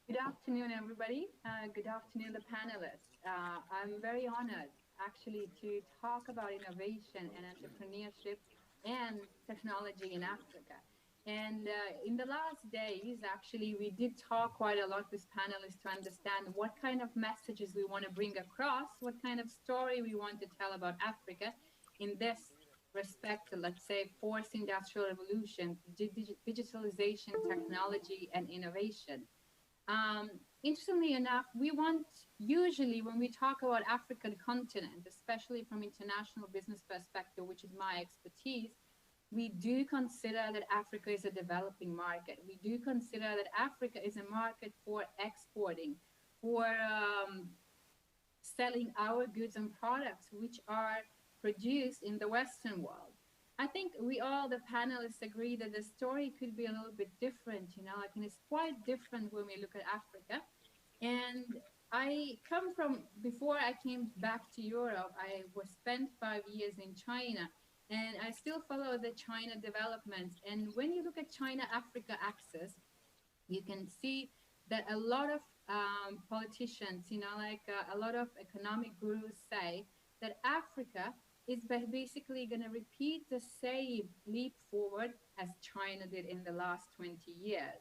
Good afternoon, everybody. Good afternoon, the panelists. I'm very honored actually to talk about innovation and entrepreneurship and technology in Africa. And in the last days, actually, we did talk quite a lot with panelists to understand what kind of messages we want to bring across, what kind of story we want to tell about Africa in this respect to, let's say, fourth industrial revolution, digitalization, technology, and innovation. Um, Interestingly enough, we want usually when we talk about African continent, especially from international business perspective, which is my expertise, we do consider that Africa is a developing market. We do consider that Africa is a market for exporting, for selling our goods and products which are produced in the Western world. I think we all, the panelists, agree that the story could be a little bit different, like, and it's quite different when we look at Africa. And I come from, before I came back to Europe, I was spent 5 years in China, and I still follow the China developments. And when you look at China Africa axis, you can see that a lot of politicians, like a lot of economic gurus say that Africa is basically going to repeat the same leap forward as China did in the last 20 years.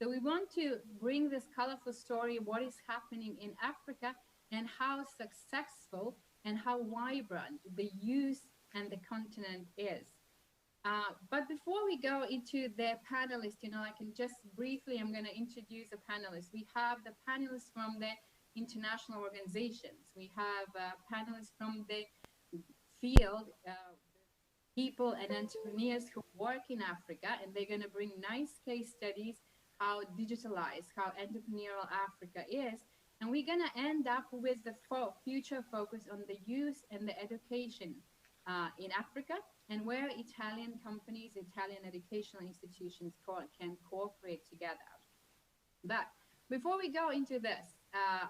So we want to bring this colorful story of what is happening in Africa and how successful and how vibrant the youth and the continent is. But before we go into the panelists, I can just briefly, I'm going to introduce the panelists. We have the panelists from the international organizations. We have panelists from the field, people and entrepreneurs who work in Africa, and they're going to bring nice case studies, how digitalized, how entrepreneurial Africa is. And we're going to end up with the future focus on the youth and the education in Africa, and where Italian companies, Italian educational institutions can cooperate together. But before we go into this,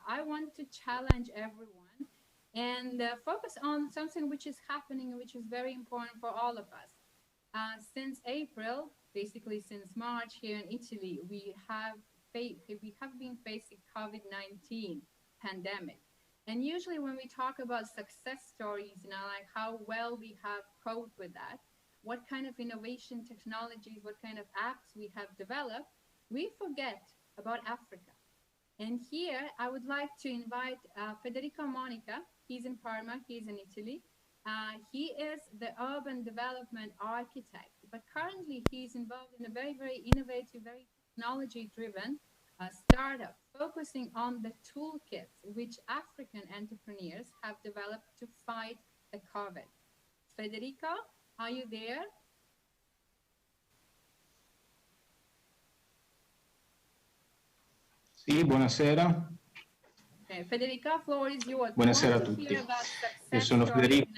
I want to challenge everyone and focus on something which is happening and which is very important for all of us. Since April, basically since March here in Italy, we have been facing COVID-19 pandemic. And usually when we talk about success stories, like how well we have coped with that, what kind of innovation technologies, what kind of apps we have developed, we forget about Africa. And here I would like to invite Federico Monica. He's in Parma, he's in Italy. He is the urban development architect, but currently he's involved in a very, very innovative, very technology-driven startup focusing on the toolkits which African entrepreneurs have developed to fight the COVID. Federico, are you there? Sì, buonasera. Okay, Federico, floor is yours. Buonasera a tutti. Io sono Federico.